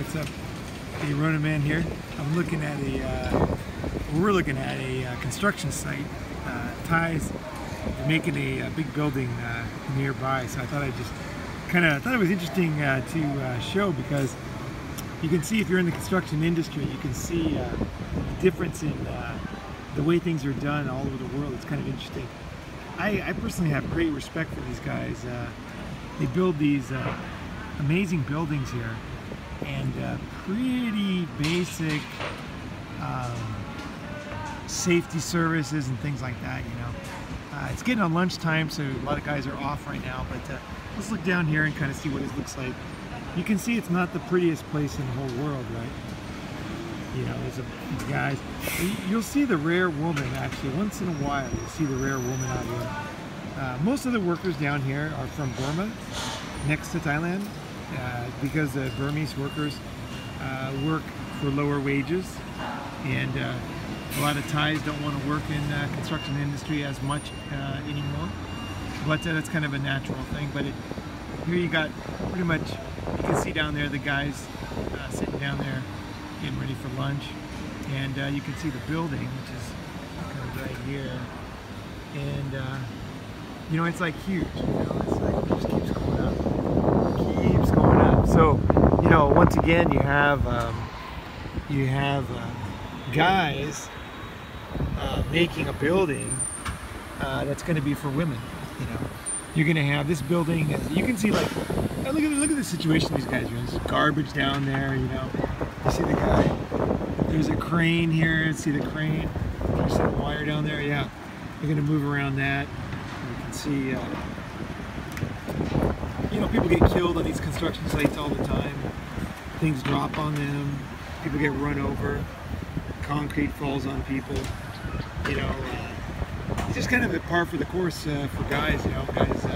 What's up? Hey, Ronin man here. We're looking at a construction site. Ties making a big building nearby, so I thought thought it was interesting to show, because you can see, if you're in the construction industry, you can see the difference in the way things are done all over the world. It's kind of interesting. I personally have great respect for these guys. They build these amazing buildings here, and pretty basic safety services and things like that, you know. It's getting on lunchtime, so a lot of guys are off right now, but let's look down here and kind of see what it looks like. You can see it's not the prettiest place in the whole world, right? You know, there's these guys. You'll see the rare woman, actually. Once in a while, you'll see the rare woman out here. Most of the workers down here are from Burma, next to Thailand, because the Burmese workers work for lower wages, and a lot of Thais don't want to work in the construction industry as much anymore. But that's kind of a natural thing. But here you got pretty much, you can see down there the guys sitting down there getting ready for lunch, and you can see the building, which is kind of right here, and you know, it's like huge, you know, it's like it just keeps going up, So, you know, once again, you have guys making a building that's going to be for women. You know, you're going to have this building. You can see, like, look at the situation these guys are in. There's garbage down there. You know, you see the guy. There's a crane here. See the crane. There's some wire down there. Yeah, you're going to move around that. You can see. You know, people get killed on these construction sites all the time. Things drop on them. People get run over. Concrete falls on people. You know, it's just kind of a par for the course for guys. You know, guys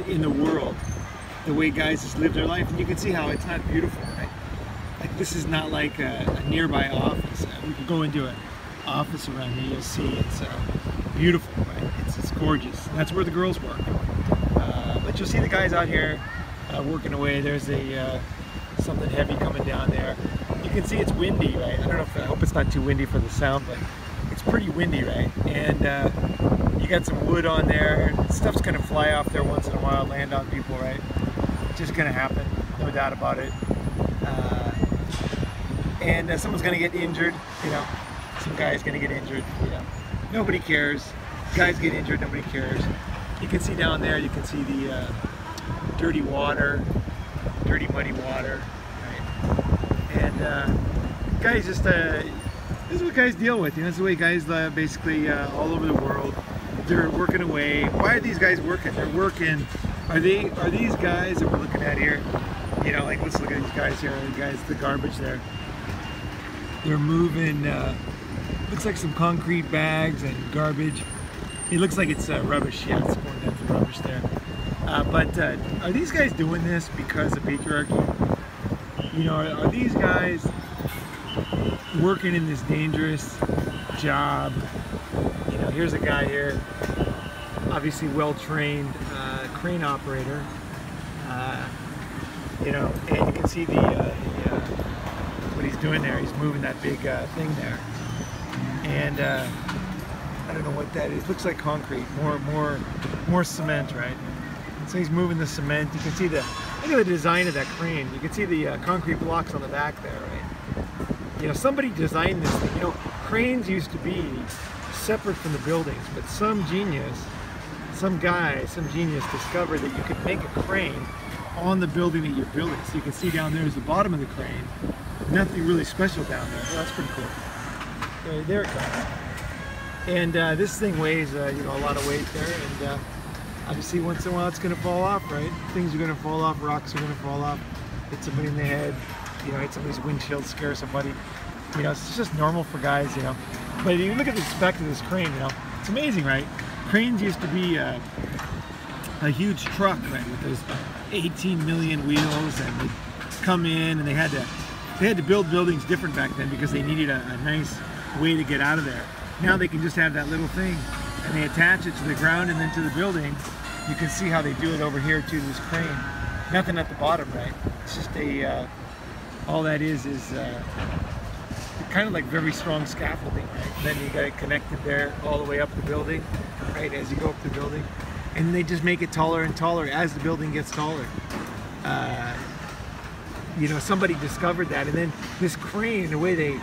in the world, the way guys just live their life, and you can see how it's not beautiful, right? Like, this is not like a nearby office. We could go into an office around here. You'll see it's beautiful, right? It's gorgeous. And that's where the girls work. But you'll see the guys out here working away. There's something heavy coming down there. You can see it's windy, right? I don't know I hope it's not too windy for the sound, but it's pretty windy, right? And you got some wood on there. Stuff's gonna fly off there once in a while, land on people, right? It's just gonna happen, no doubt about it. And someone's gonna get injured, you know. Some guy's gonna get injured, you know. Nobody cares. Guys get injured, nobody cares. You can see down there, you can see the dirty water, dirty muddy water, right? And guys just, this is what guys deal with, you know. This is the way guys basically all over the world, they're working away. Why are these guys working? They're working, are these guys that we're looking at here, you know, like, let's look at these guys here, the garbage there. They're moving, looks like some concrete bags and garbage. It looks like it's rubbish. Yeah, it's going down for rubbish there. But are these guys doing this because of patriarchy? You know, are these guys working in this dangerous job? You know, here's a guy here, obviously well-trained crane operator. You know, and you can see what he's doing there. He's moving that big thing there, and I don't know what that is. Looks like concrete, more cement, right? So he's moving the cement. You can see look at the design of that crane. You can see the concrete blocks on the back there, right? You know, somebody designed this thing. You know, cranes used to be separate from the buildings, but some genius discovered that you could make a crane on the building that you're building. So you can see down there is the bottom of the crane. Nothing really special down there. Well, that's pretty cool. There it comes. And this thing weighs, you know, a lot of weight there, and obviously once in a while it's going to fall off, right? Things are going to fall off, rocks are going to fall off, hit somebody in the head, you know, hit somebody's windshield, scare somebody. You know, it's just normal for guys, you know. But you look at the spec of this crane, you know, it's amazing, right? Cranes used to be a huge truck, right, with those 18 million wheels, and they'd come in, and they had to build buildings different back then because they needed a nice way to get out of there. Now they can just have that little thing, and they attach it to the ground and then to the building. You can see how they do it over here to this crane. Nothing at the bottom, right? It's just a all that is kind of like very strong scaffolding, right? Then you got it connected there all the way up the building, right, as you go up the building. And they just make it taller and taller as the building gets taller. You know, somebody discovered that, and then this crane, the way they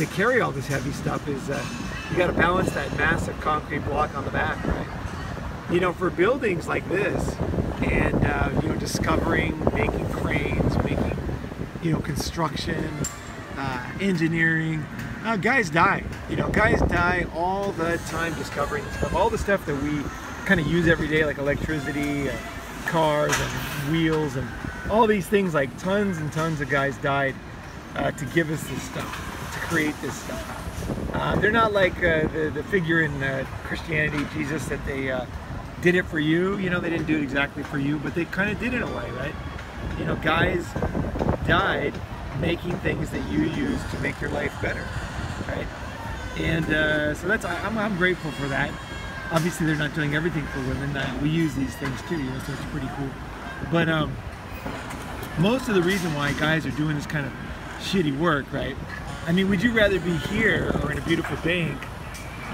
carry all this heavy stuff is you got to balance that massive concrete block on the back, right? You know, for buildings like this, and you know, discovering, making cranes, making, you know, construction, engineering, guys die. You know, guys die all the time discovering this stuff. All the stuff that we kind of use every day, like electricity, cars, and wheels, and all these things, like tons and tons of guys died to give us this stuff, to create this stuff. They're not like the figure in Christianity, Jesus, that they did it for you. You know, they didn't do it exactly for you, but they kind of did in a way, right? You know, guys died making things that you use to make your life better, right? And so that's, I'm grateful for that. Obviously, they're not doing everything for women. We use these things too, you know, so it's pretty cool. But most of the reason why guys are doing this kind of shitty work, right? I mean, would you rather be here or in a beautiful bank,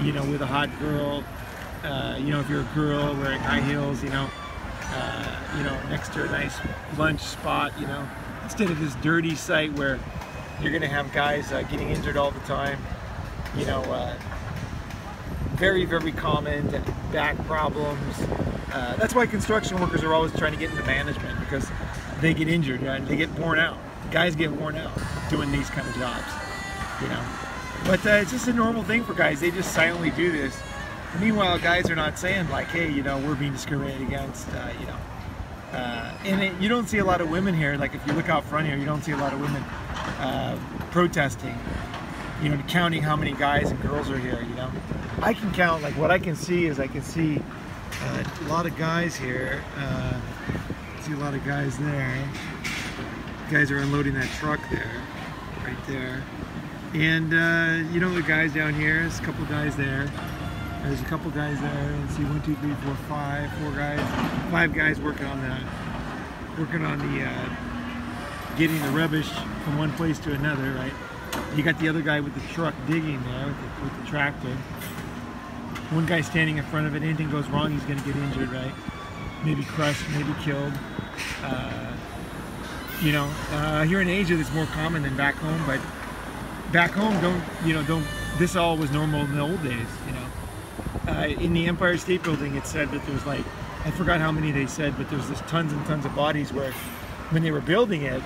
you know, with a hot girl, you know, if you're a girl wearing high heels, you know, next to a nice lunch spot, you know, instead of this dirty site where you're going to have guys getting injured all the time, you know, very, very common back problems. That's why construction workers are always trying to get into management, because they get injured and they get worn out. Guys get worn out doing these kind of jobs, you know. But it's just a normal thing for guys. They just silently do this. Meanwhile, guys are not saying like, hey, you know, we're being discriminated against, you know. And you don't see a lot of women here. Like if you look out front here, you don't see a lot of women protesting, you know, counting how many guys and girls are here, you know. I can count, like what I can see is I can see a lot of guys here. See a lot of guys there. Guys are unloading that truck there, right there. And you know, the guys down here, there's a couple guys there. There's a couple guys there. And see 1, 2, 3, 4, 5, 4 guys, 5 guys working on the getting the rubbish from one place to another, right? You got the other guy with the truck digging there with the tractor. One guy standing in front of it. Anything goes wrong, he's going to get injured, right? Maybe crushed, maybe killed. You know, here in Asia, it's more common than back home. But back home, this all was normal in the old days. You know, in the Empire State Building, it said that there's like, I forgot how many they said, but there's just tons and tons of bodies where, when they were building it,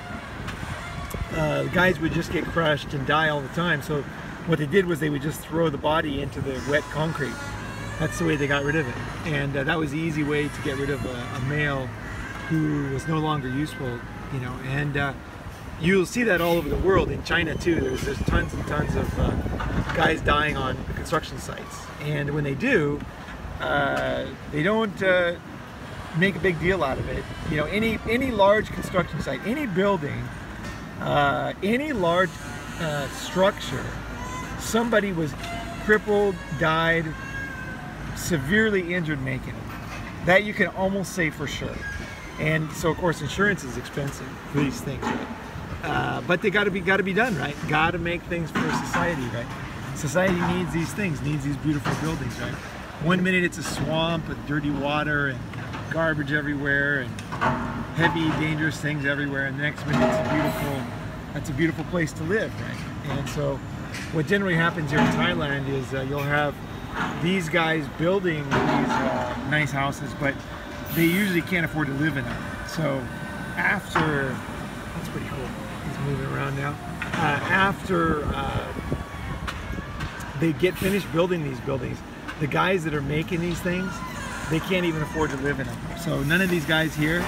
guys would just get crushed and die all the time. So what they did was they would just throw the body into the wet concrete. That's the way they got rid of it. And that was the easy way to get rid of a male who was no longer useful, you know. And you'll see that all over the world. In China too, there's tons and tons of guys dying on construction sites. And when they do, they don't make a big deal out of it. You know, any large construction site, any building, any large structure, somebody was crippled, died, severely injured making it. That you can almost say for sure. And so of course insurance is expensive for these things, right? But they gotta be done, right? Gotta make things for society, right? Society needs these things, needs these beautiful buildings, right? One minute it's a swamp with dirty water and garbage everywhere and heavy, dangerous things everywhere, and the next minute it's a beautiful place to live, right? And so what generally happens here in Thailand is you'll have these guys building these nice houses, but they usually can't afford to live in them. So after, that's pretty cool, he's moving around now. After they get finished building these buildings, the guys that are making these things, they can't even afford to live in them. So none of these guys here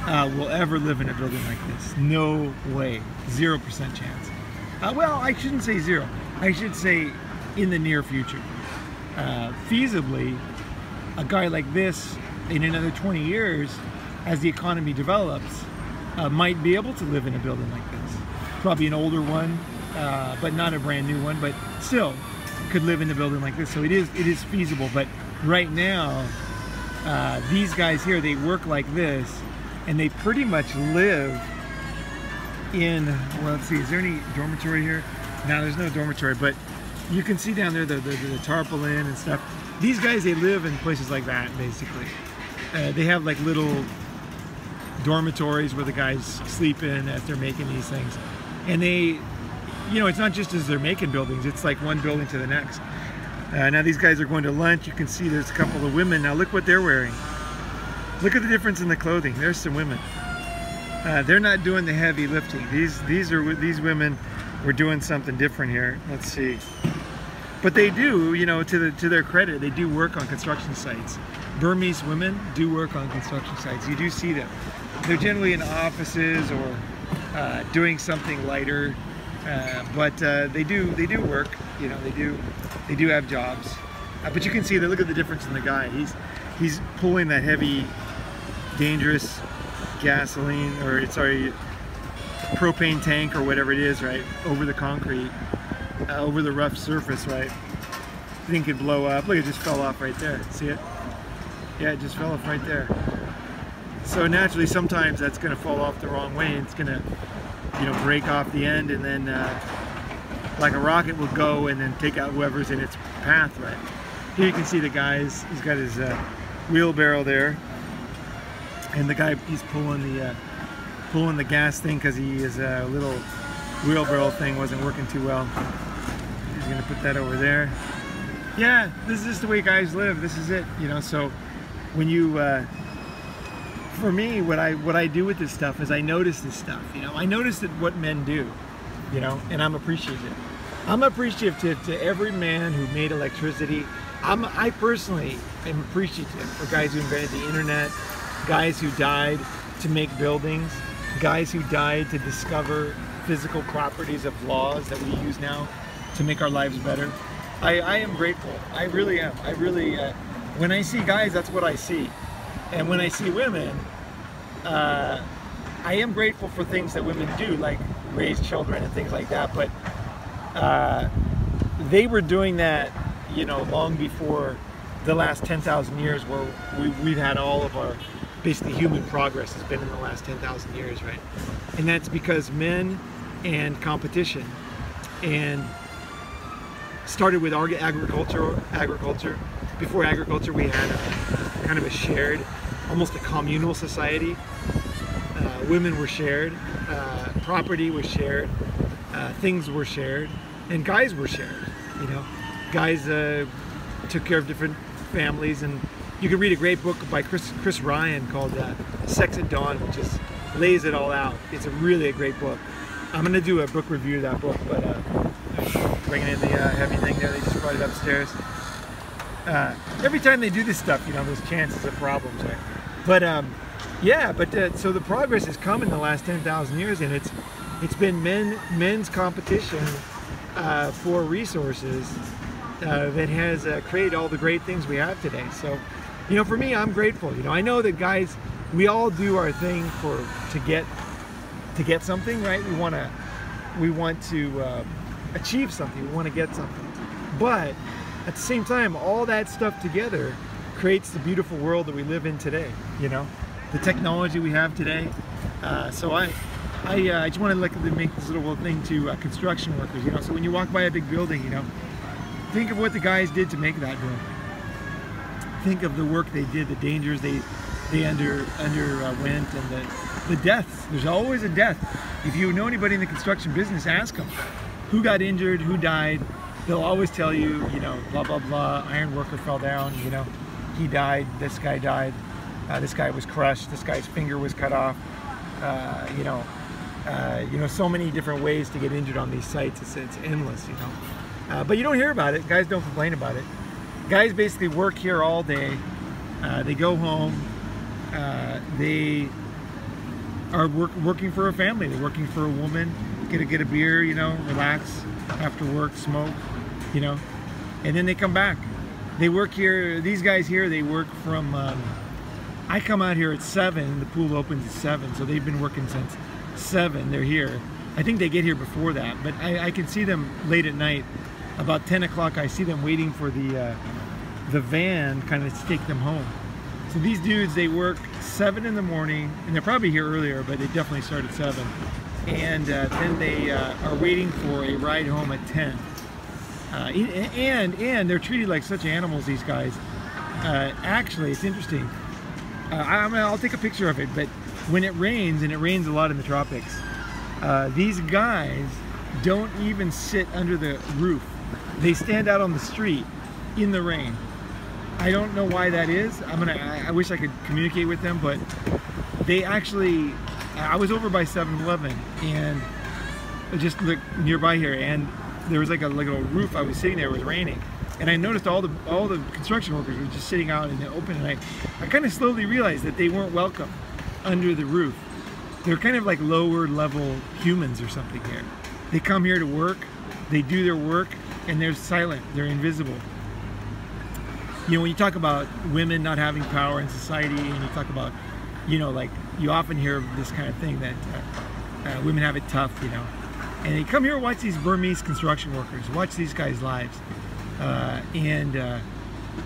will ever live in a building like this. No way, 0% chance. Well, I shouldn't say zero. I should say in the near future. Feasibly, a guy like this in another 20 years, as the economy develops, might be able to live in a building like this. Probably an older one, but not a brand new one, but still could live in a building like this. So it is feasible. But right now, these guys here, they work like this, and they pretty much live in, well, let's see, is there any dormitory here? No, there's no dormitory, but you can see down there the tarpaulin and stuff. These guys, they live in places like that, basically. They have like little dormitories where the guys sleep in as they're making these things. And they, you know, it's not just as they're making buildings, it's like one building to the next. Now these guys are going to lunch. You can see there's a couple of women. Now look what they're wearing. Look at the difference in the clothing. There's some women. They're not doing the heavy lifting. These women were doing something different here. Let's see. But they do, you know, to their credit, they do work on construction sites. Burmese women do work on construction sites. You do see them. They're generally in offices or doing something lighter, but they do work. You know, they do have jobs. But you can see that. Look at the difference in the guy. He's pulling that heavy, dangerous gasoline, or sorry, propane tank or whatever it is, right, over the concrete, over the rough surface, right. Thing could blow up. Look, it just fell off right there. See it? Yeah, it just fell off right there. So naturally, sometimes that's going to fall off the wrong way. It's going to, you know, break off the end, and then like a rocket will go and then take out whoever's in its path, right. Here you can see the guys. He's got his wheelbarrow there, and the guy, he's pulling the gas thing because his little wheelbarrow thing wasn't working too well. He's going to put that over there. Yeah, this is just the way guys live. This is it, you know. So when you, for me, what I do with this stuff is I notice this stuff. You know, I notice that what men do, you know, and I'm appreciative. I'm appreciative to every man who made electricity. I personally am appreciative for guys who invented the internet, guys who died to make buildings, guys who died to discover physical properties of laws that we use now to make our lives better. I am grateful. I really am. I really, when I see guys, that's what I see. And when I see women, I am grateful for things that women do, like raise children and things like that. But they were doing that, you know, long before the last 10,000 years, where we've had all of our, basically human progress has been in the last 10,000 years, right? And that's because men and competition, and started with agriculture. Before agriculture, we had kind of a shared, almost a communal society. Women were shared, property was shared, things were shared, and guys were shared. You know, guys took care of different families, and you can read a great book by Chris Ryan called Sex at Dawn, which just lays it all out. It's really a great book. I'm going to do a book review of that book, but bringing in the heavy thing there, they just brought it upstairs. Every time they do this stuff, you know, there's chances of problems, right? But yeah, but so the progress has come in the last 10,000 years, and it's been men's competition for resources that has created all the great things we have today. So, you know, for me, I'm grateful. You know, I know that guys, we all do our thing to get something, right? We want to achieve something. We want to get something. But at the same time, all that stuff together creates the beautiful world that we live in today. You know, the technology we have today. So I just want to make this little thing to construction workers. You know, so when you walk by a big building, you know, think of what the guys did to make that building. Think of the work they did, the dangers they underwent, and the deaths. There's always a death. If you know anybody in the construction business, ask them who got injured, who died. They'll always tell you, you know, blah blah blah. Iron worker fell down. You know, he died. This guy died. This guy was crushed. This guy's finger was cut off. You know, so many different ways to get injured on these sites. It's endless. You know, but you don't hear about it. Guys don't complain about it. Guys basically work here all day. They go home. They are working for a family. They're working for a woman. Get a beer, you know, relax after work, smoke, you know, and then they come back. They work here. These guys here, they work from. I come out here at 7. The pool opens at 7, so they've been working since 7. They're here. I think they get here before that, but I can see them late at night. About 10 o'clock, I see them waiting for the van kind of to take them home. So these dudes, they work 7 in the morning, and they're probably here earlier, but they definitely start at 7. and then they are waiting for a ride home at 10. And they're treated like such animals, these guys. Actually, it's interesting. I'll take a picture of it, but when it rains, and it rains a lot in the tropics, these guys don't even sit under the roof. They stand out on the street in the rain. I don't know why that is. I wish I could communicate with them, but they actually, I was over by 7-Eleven and just look nearby here, and there was like a little roof. I was sitting there, it was raining, and I noticed all the construction workers were just sitting out in the open, and I kind of slowly realized that they weren't welcome under the roof. They're kind of like lower level humans or something here. They come here to work, they do their work, and they're silent, they're invisible. You know, when you talk about women not having power in society, and you talk about, you know, like, you often hear this kind of thing that women have it tough, you know. And they come here and watch these Burmese construction workers, watch these guys' lives.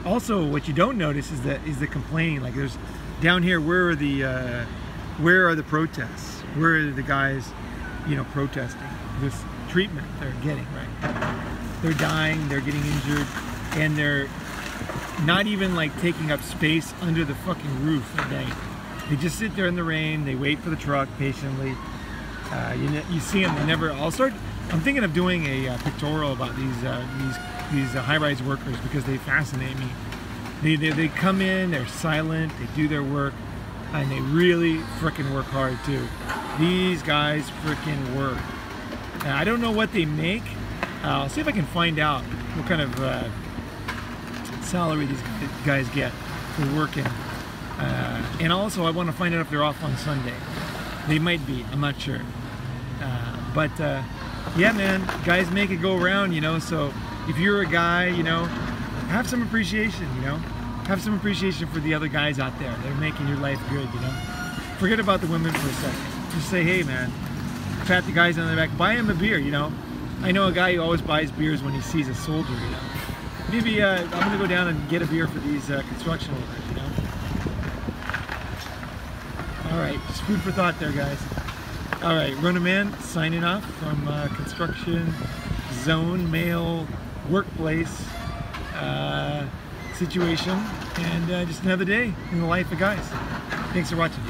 Also, what you don't notice is the complaining. Like, there's down here, where are the protests? Where are the guys, you know, protesting this treatment they're getting, right? They're dying, they're getting injured, and they're not even like taking up space under the fucking roof at night. They just sit there in the rain, they wait for the truck patiently. You see them, they never, I'm thinking of doing a pictorial about these high-rise workers, because they fascinate me. They come in, they're silent, they do their work, and they really frickin' work hard too. These guys frickin' work. I don't know what they make. I'll see if I can find out what kind of salary these guys get for working. And also, I want to find out if they're off on Sunday. They might be, I'm not sure. Yeah, man, guys make it go around, you know. So if you're a guy, you know, have some appreciation, you know. Have some appreciation for the other guys out there that are making your life good, you know. Forget about the women for a second. Just say, hey, man, pat the guys on the back, buy him a beer, you know. I know a guy who always buys beers when he sees a soldier, you know. Maybe I'm going to go down and get a beer for these construction workers, you know. Alright, just food for thought there, guys. Alright, Ronin Man signing off from construction zone, male workplace situation, and just another day in the life of guys. Thanks for watching.